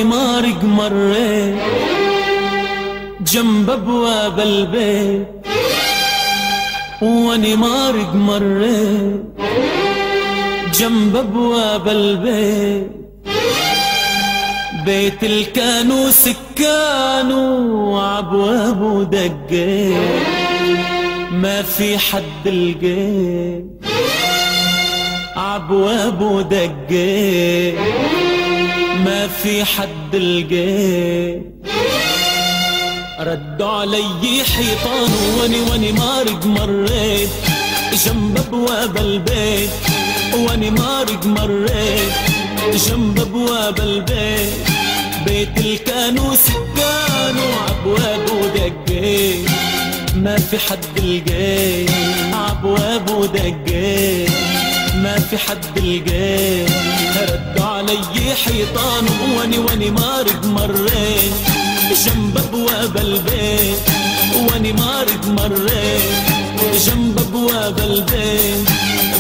مارق مريت جنب ابواب البيت، واني مارق مريت جنب ابواب البيت، بيت الكانوا سكانوا عبوابه دقيت، ما في حد لقيت عبوابه دقيت، ما في حد لقيت. ردوا علي حيطان واني مارق مريت جنب ابواب البيت، واني مارق مريت جنب ابواب البيت، بيت الكانوا سكانوا عبوابه دقيت، ما في حد لقيت عبوابه دقيت، ما في حد لقيت. ردوا علي حيطان واني مارق مريت جنب ابواب البيت، واني مارق مريت جنب ابواب البيت،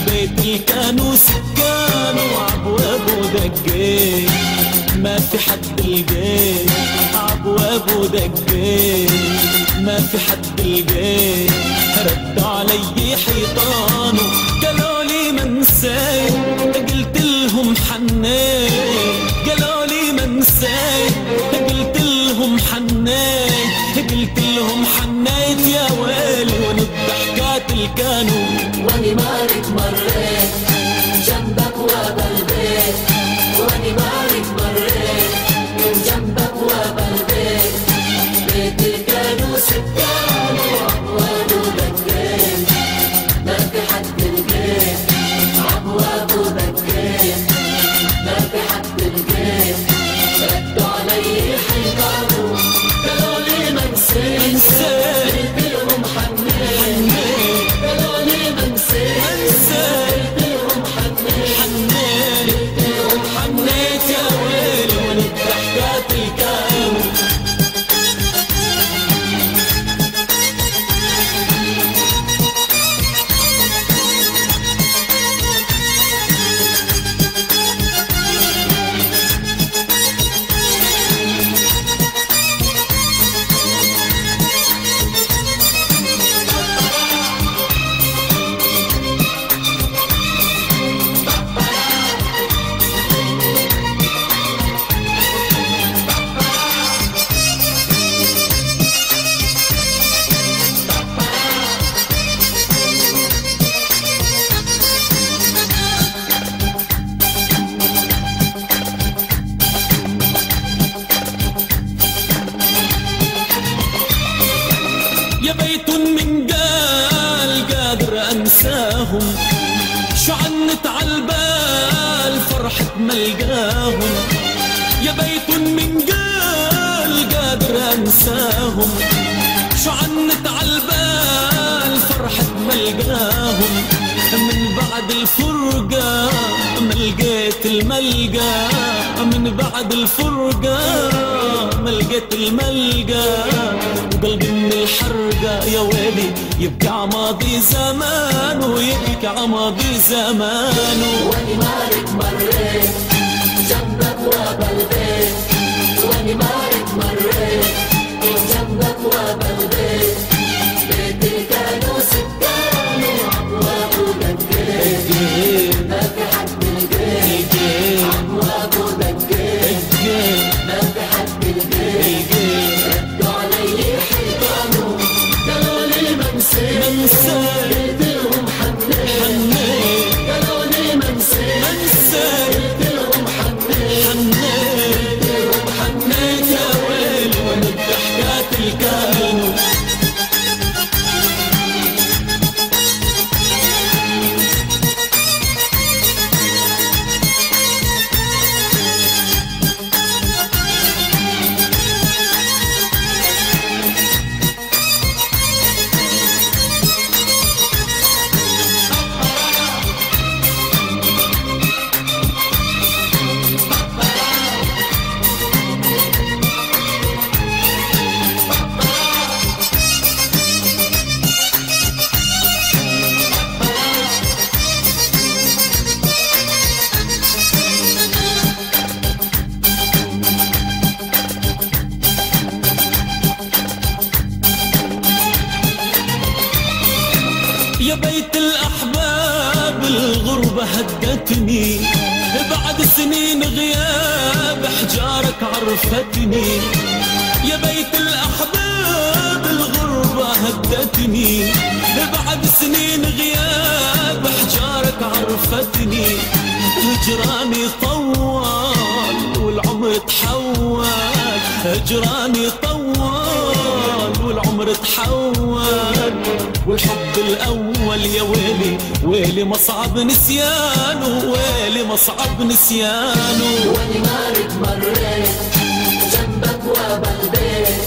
بيت الكانوا سكانوا عبوابه دقيت، ما في حد لقيت عبوابه دقيت، ما في حد لقيت. ردوا علي حيطان قالوا لي ما نسيت، قلت لهم حنيت، قالوا لي ما نسيت، قلت لهم حنيت، قلت لهم حنيت يا ويلي وان الضحكات الكانوا. واني مارق مريت جنب ابواب البيت، واني مارق مريت جنب ابواب البيت، بيت الكانوا سكانوا عبوابه دقيت، ما في حد لقيت عبوابه دقيت، ما في حد لقيت. ردوا علي حيطانه قالوا لي ما نسيت، قلت لهم حنيت، قالوا لي ما نسيت، قلت لهم حنيت، قلت لهم حنيت يا ويلي وان الضحكات الكانوا. يا بيت من قال قادر انساهم، شو عنت عالبال فرحة ملقاهم. يا بيت من قال قادر انساهم، شو عنت عالبال فرحة ملقاهم. من بعد الفرقة ما لقيت الملقى، من بعد الفرقة ما لقيت الملقى، وقلبي من الحرقة يا ويلي يبكي عماضي زمان ويبكي عماضي زمان. واني مارق مريت جنب ابواب البيت، واني مارق مريت جنب ابواب البيت، بيت الكانوا سكانوا عبوابه دقيت، ما في حد لقيت عبوابه دقيت، ما في حد لقيت. ردوا علي حيطانه قالوا لي ما نسيت، قلت لهم حنيت، قالوا لي ما نسيت، قلت لهم حنيت، قلت لهم حنيت يا لقيتني بعد سنين غياب حجارك عرفتني يا بيت الأحباب الغربة هدتني بعد سنين غياب حجارك عرفتني هجراني طوال والعمر تحول هجراني طوال والعمر تحول والحب الأول يا ويلي ويلي مصعب نسيانه ويلي مصعب نسيانه واني مارك مريت جنبك وابا البيت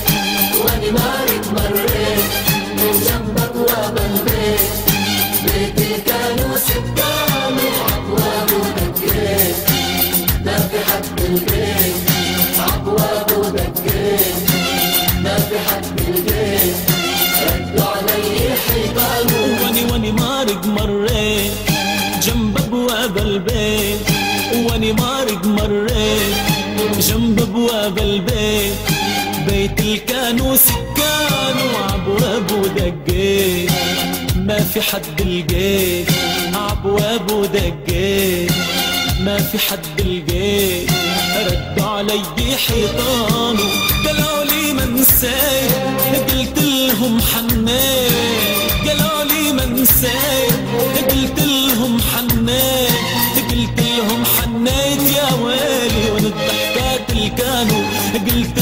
واني مارك مريت جنبك وابا البيت بيتي كانوا سكان وابواب ودقيت ما في حد البيت ابواب ودقيت ما في حد البيت ردوا علي حيطان واني مارق مريت جنب ابواب البيت واني مارق مريت جنب ابواب البيت بيت الكانوا سكان وابواب ودقيت ما في حد لقيت ابواب ودقيت ما في حد لقيت ردوا علي حيطان قالوا لي ما نسيت قلت لهم حنيت قالوا لي ما نسيت قلت لهم حنيت قلت لهم حنيت يا ويلي وان الضحكات اللي كانوا قلت